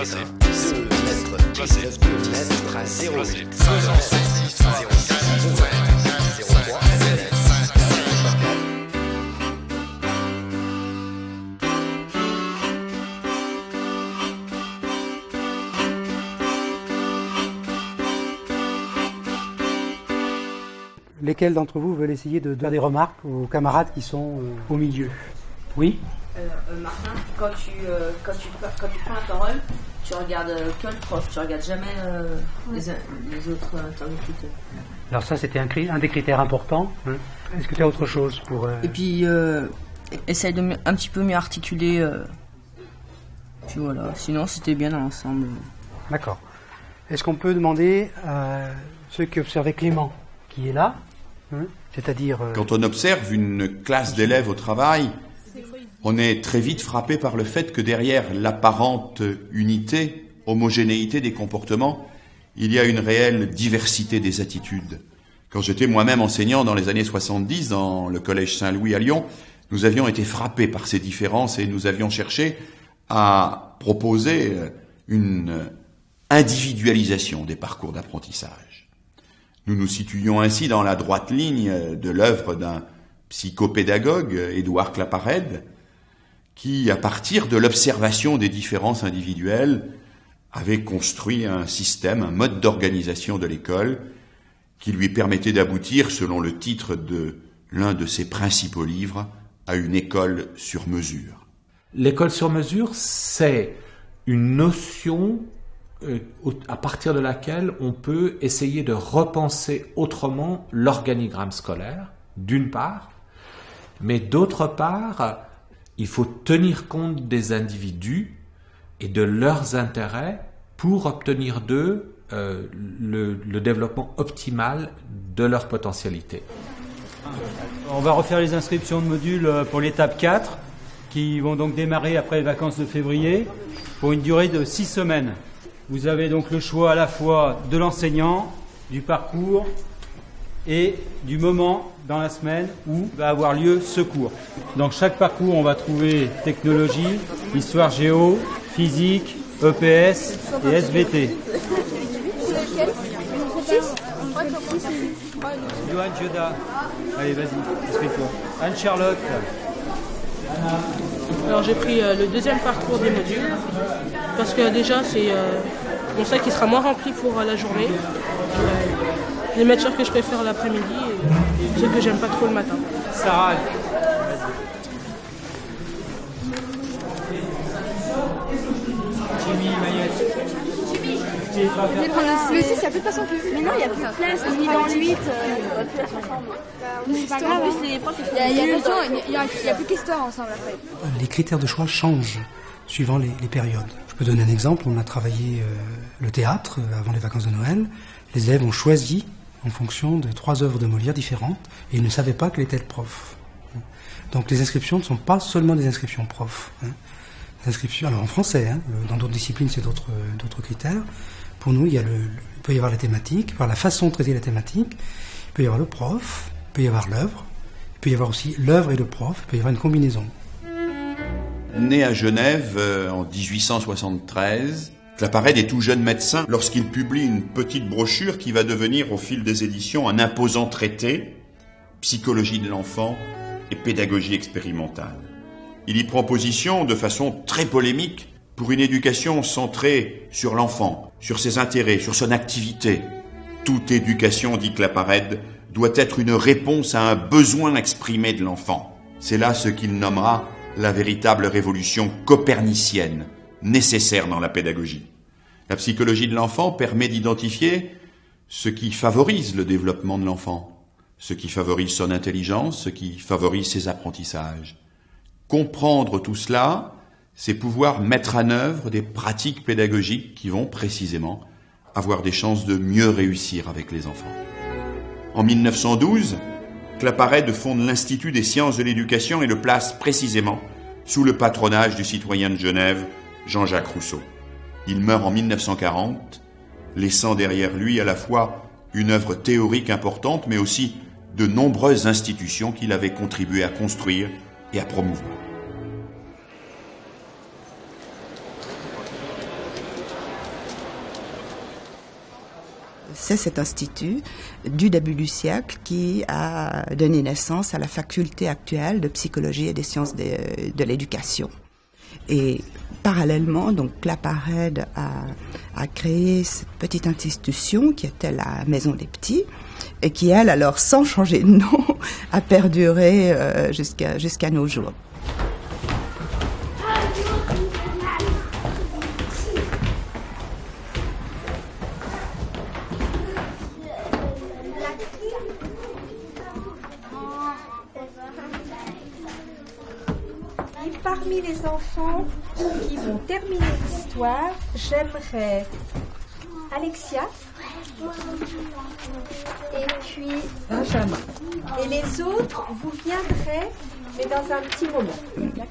Tracé. 2 mètres. Tracé. 2 mètres. 0. Tracé. 06. 05. 03. Lesquels d'entre vous veulent essayer de faire des remarques aux camarades qui sont au milieu? Oui? Martin, quand tu prends la parole, tu regardes que le prof, tu regardes jamais les autres interlocuteurs. Alors ça, c'était un des critères importants. Hein. Est-ce que tu as autre chose pour... Et puis, essaye de un petit peu mieux articuler. Puis voilà, sinon c'était bien dans l'ensemble. D'accord. Est-ce qu'on peut demander à ceux qui observaient Clément, qui est là, hein, c'est-à-dire... Quand on observe une classe d'élèves au travail, on est très vite frappé par le fait que derrière l'apparente unité, homogénéité des comportements, il y a une réelle diversité des attitudes. Quand j'étais moi-même enseignant dans les années 70 dans le collège Saint-Louis à Lyon, nous avions été frappés par ces différences et nous avions cherché à proposer une individualisation des parcours d'apprentissage. Nous nous situions ainsi dans la droite ligne de l'œuvre d'un psychopédagogue, Édouard Claparède, qui, à partir de l'observation des différences individuelles, avait construit un système, un mode d'organisation de l'école qui lui permettait d'aboutir, selon le titre de l'un de ses principaux livres, à une école sur mesure. L'école sur mesure, c'est une notion à partir de laquelle on peut essayer de repenser autrement l'organigramme scolaire, d'une part, mais d'autre part, il faut tenir compte des individus et de leurs intérêts pour obtenir d'eux le développement optimal de leur potentialité. On va refaire les inscriptions de modules pour l'étape 4 qui vont donc démarrer après les vacances de février pour une durée de 6 semaines. Vous avez donc le choix à la fois de l'enseignant, du parcours et du moment dans la semaine où va avoir lieu ce cours. Dans chaque parcours, on va trouver technologie, histoire géo, physique, EPS et SVT. Johan Joda. Allez, vas-y, inscris-toi. Anne-Charlotte. Alors j'ai pris le deuxième parcours des modules parce que déjà on sait qu'il sera moins rempli pour la journée. Les matières que je préfère l'après-midi et ceux que j'aime pas trop le matin. Sarah. Jimmy, Mayette. Le 6, il n'y a plus de façon que. Mais non, il n'y a plus de place, ni dans le 8. C'est pas grave, il n'y a plus qu'histoire ensemble après. Les critères de choix changent suivant les périodes. Je peux donner un exemple. On a travaillé le théâtre avant les vacances de Noël. Les élèves ont choisi en fonction de 3 œuvres de Molière différentes et ils ne savaient pas quel était le prof. Donc les inscriptions ne sont pas seulement des inscriptions profs. Les inscriptions, alors en français, dans d'autres disciplines c'est d'autres critères. Pour nous, il peut y avoir la thématique, par la façon de traiter la thématique, il peut y avoir le prof, il peut y avoir l'œuvre, il peut y avoir aussi l'œuvre et le prof, il peut y avoir une combinaison. Né à Genève en 1873, Claparède est tout jeune médecin lorsqu'il publie une petite brochure qui va devenir au fil des éditions un imposant traité, psychologie de l'enfant et pédagogie expérimentale. Il y prend position de façon très polémique pour une éducation centrée sur l'enfant, sur ses intérêts, sur son activité. Toute éducation, dit Claparède, doit être une réponse à un besoin exprimé de l'enfant. C'est là ce qu'il nommera la véritable révolution copernicienne, nécessaire dans la pédagogie. La psychologie de l'enfant permet d'identifier ce qui favorise le développement de l'enfant, ce qui favorise son intelligence, ce qui favorise ses apprentissages. Comprendre tout cela, c'est pouvoir mettre en œuvre des pratiques pédagogiques qui vont précisément avoir des chances de mieux réussir avec les enfants. En 1912, Claparède fonde l'Institut des sciences de l'éducation et le place précisément sous le patronage du citoyen de Genève, Jean-Jacques Rousseau. Il meurt en 1940, laissant derrière lui à la fois une œuvre théorique importante, mais aussi de nombreuses institutions qu'il avait contribué à construire et à promouvoir. C'est cet institut du début du siècle qui a donné naissance à la faculté actuelle de psychologie et des sciences de l'éducation. Et parallèlement, donc Claparède a créé cette petite institution qui était la Maison des Petits et qui, elle, alors sans changer de nom, a perduré jusqu'à nos jours. Parmi les enfants qui vont terminer l'histoire, j'aimerais Alexia et puis Benjamin. Et les autres, vous viendrez, mais dans un petit moment.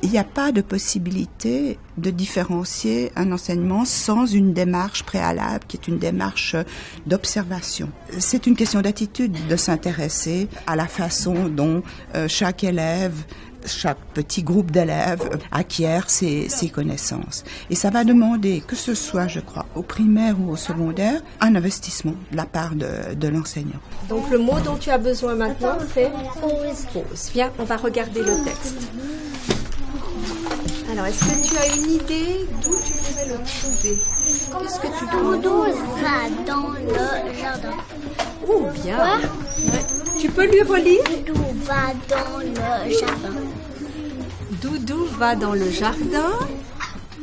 Il n'y a pas de possibilité de différencier un enseignement sans une démarche préalable qui est une démarche d'observation. C'est une question d'attitude de s'intéresser à la façon dont chaque petit groupe d'élèves acquiert ses connaissances. Et ça va demander, que ce soit, je crois, au primaire ou au secondaire, un investissement de la part de l'enseignant. Donc le mot dont tu as besoin maintenant, c'est pause. Viens, on va regarder le texte. Alors, est-ce que tu as une idée d'où tu pourrais le trouver? Qu'est-ce que tu dois? Doudou va dans le jardin. Oh, bien. Ouais. Tu peux lui relire? Doudou va dans le jardin. Doudou va dans le jardin.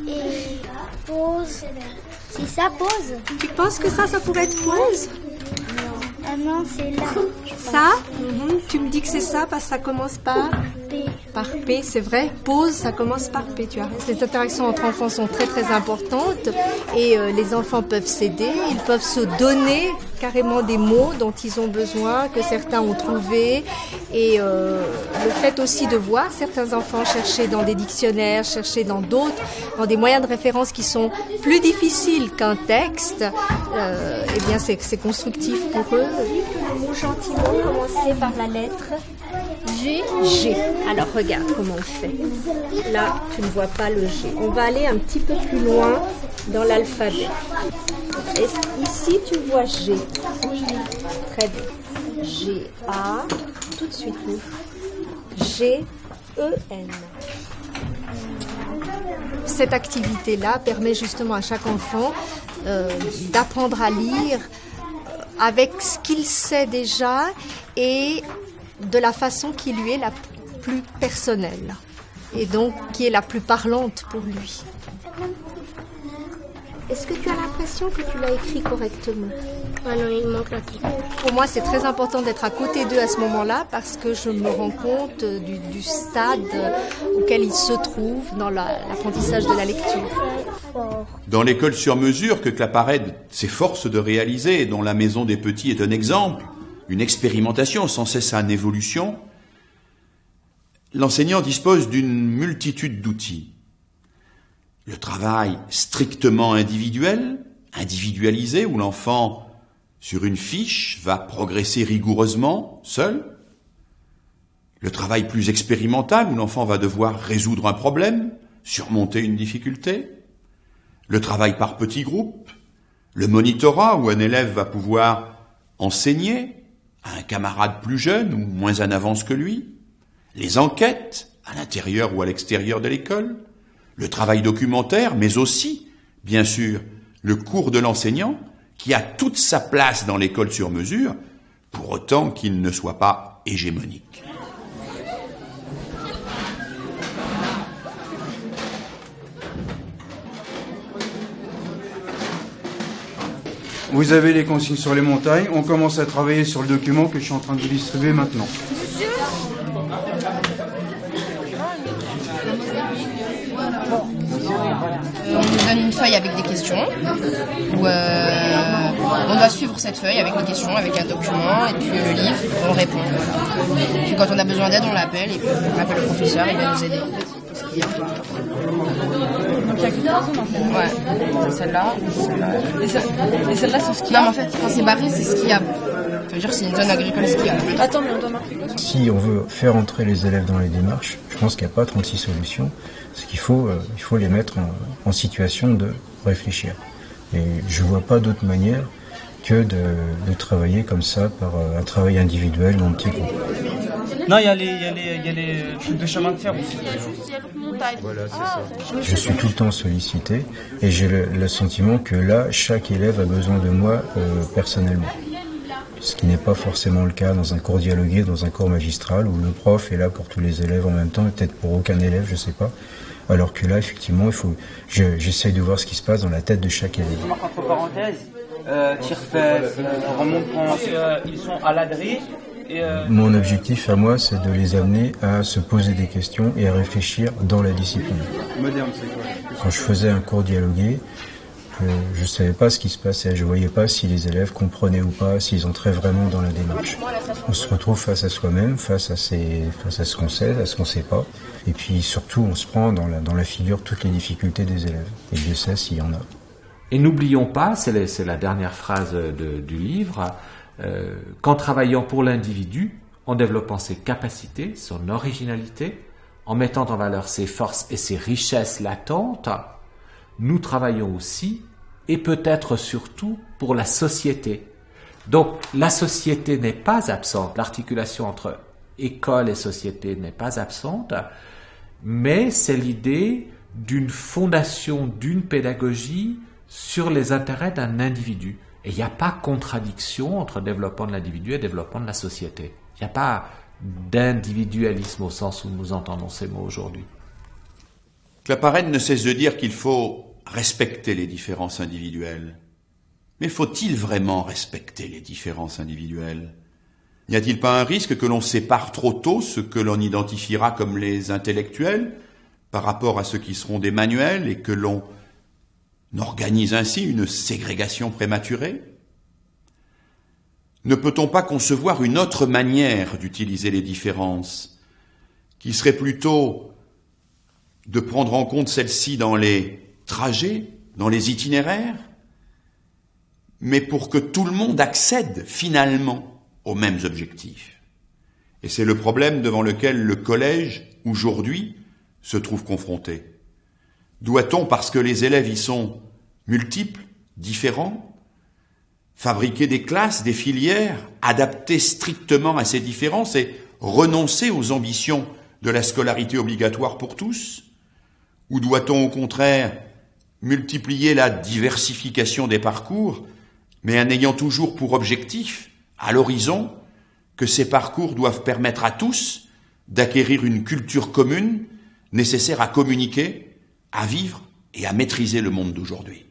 Et pause. C'est ça, pause? Tu penses que ça pourrait être pause? Ah non, c'est là. Ça? Tu me dis que c'est ça parce que ça commence par P. Par P, c'est vrai. Pause, ça commence par P, tu as raison. Les interactions entre enfants sont très très importantes et les enfants peuvent s'aider, ils peuvent se donner carrément des mots dont ils ont besoin, que certains ont trouvé. Et le fait aussi de voir certains enfants chercher dans des dictionnaires, chercher dans d'autres, dans des moyens de référence qui sont plus difficiles qu'un texte, eh bien c'est constructif pour eux. Le mot gentiment commencer par la lettre G. G. Alors regarde comment on fait. Là, tu ne vois pas le G. On va aller un petit peu plus loin dans l'alphabet. Ici, tu vois G. Oui. Très bien. G, A. Tout de suite, oui. G, E, N. Cette activité-là permet justement à chaque enfant d'apprendre à lire avec ce qu'il sait déjà et de la façon qui lui est la plus personnelle et donc qui est la plus parlante pour lui. Est-ce que tu as l'impression que tu l'as écrit correctement? Ah non, il manque la petite. Pour moi, c'est très important d'être à côté d'eux à ce moment-là parce que je me rends compte du stade auquel ils se trouvent dans l'apprentissage de la lecture. Dans l'école sur mesure que Claparède s'efforce de réaliser et dont la Maison des Petits est un exemple, une expérimentation sans cesse en évolution, l'enseignant dispose d'une multitude d'outils. Le travail strictement individuel, individualisé, où l'enfant, sur une fiche, va progresser rigoureusement, seul. Le travail plus expérimental, où l'enfant va devoir résoudre un problème, surmonter une difficulté. Le travail par petits groupes. Le monitorat, où un élève va pouvoir enseigner à un camarade plus jeune ou moins en avance que lui. Les enquêtes, à l'intérieur ou à l'extérieur de l'école. Le travail documentaire, mais aussi, bien sûr, le cours de l'enseignant, qui a toute sa place dans l'école sur mesure, pour autant qu'il ne soit pas hégémonique. Vous avez les consignes sur les montagnes, on commence à travailler sur le document que je suis en train de distribuer maintenant. On nous donne une feuille avec des questions, où on doit suivre cette feuille avec des questions, avec un document, et puis le livre, on répond. Voilà. Puis quand on a besoin d'aide, on l'appelle, et puis on appelle le professeur, il va nous aider. Donc il n'y a que 3 zones en fait. Ouais, celle-là. Et celle-là, c'est ce qu'il y a. Non, mais en fait, quand c'est barré, c'est skiable. Ça veut dire que c'est une zone agricole skiable. Attends, mais on doit marquer quoi? Si on veut faire entrer les élèves dans les démarches, je pense qu'il n'y a pas 36 solutions. C'est qu'il faut les mettre en situation de réfléchir. Et je ne vois pas d'autre manière que de travailler comme ça par un travail individuel dans un petit groupe. Non, il y a les trucs de chemin de fer aussi. Voilà, c'est ça. Je suis tout le temps sollicité et j'ai le sentiment que là, chaque élève a besoin de moi personnellement. Ce qui n'est pas forcément le cas dans un cours dialogué, dans un cours magistral, où le prof est là pour tous les élèves en même temps, et peut-être pour aucun élève, je sais pas. Alors que là, effectivement, j'essaye de voir ce qui se passe dans la tête de chaque élève. Je marque entre parenthèses, tire-fesse, remonte-pense, ils sont à l'adresse. Mon objectif à moi, c'est de les amener à se poser des questions et à réfléchir dans la discipline. Moderne, c'est quoi? Quand je faisais un cours dialogué, je ne savais pas ce qui se passait, je ne voyais pas si les élèves comprenaient ou pas, s'ils entraient vraiment dans la démarche. On se retrouve face à soi-même, face à ce qu'on sait, à ce qu'on ne sait pas, et puis surtout on se prend dans la figure toutes les difficultés des élèves, et Dieu sait s'il y en a. Et n'oublions pas, c'est la dernière phrase du livre, qu'en travaillant pour l'individu, en développant ses capacités, son originalité, en mettant en valeur ses forces et ses richesses latentes, nous travaillons aussi, et peut-être surtout, pour la société. Donc, la société n'est pas absente, l'articulation entre école et société n'est pas absente, mais c'est l'idée d'une fondation, d'une pédagogie sur les intérêts d'un individu. Et il n'y a pas contradiction entre développement de l'individu et développement de la société. Il n'y a pas d'individualisme au sens où nous entendons ces mots aujourd'hui. Claparède ne cesse de dire qu'il faut respecter les différences individuelles. Mais faut-il vraiment respecter les différences individuelles ? N'y a-t-il pas un risque que l'on sépare trop tôt ce que l'on identifiera comme les intellectuels par rapport à ceux qui seront des manuels et que l'on organise ainsi une ségrégation prématurée ? Ne peut-on pas concevoir une autre manière d'utiliser les différences, qui serait plutôt de prendre en compte celles-ci dans les trajets, dans les itinéraires, mais pour que tout le monde accède finalement aux mêmes objectifs. Et c'est le problème devant lequel le collège, aujourd'hui, se trouve confronté. Doit-on, parce que les élèves y sont multiples, différents, fabriquer des classes, des filières, adaptées strictement à ces différences et renoncer aux ambitions de la scolarité obligatoire pour tous ? Ou doit-on au contraire multiplier la diversification des parcours, mais en ayant toujours pour objectif, à l'horizon, que ces parcours doivent permettre à tous d'acquérir une culture commune nécessaire à communiquer, à vivre et à maîtriser le monde d'aujourd'hui.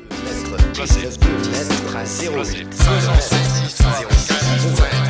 Lettre 19 de lettre à 08 5 6 0 5 ouvert.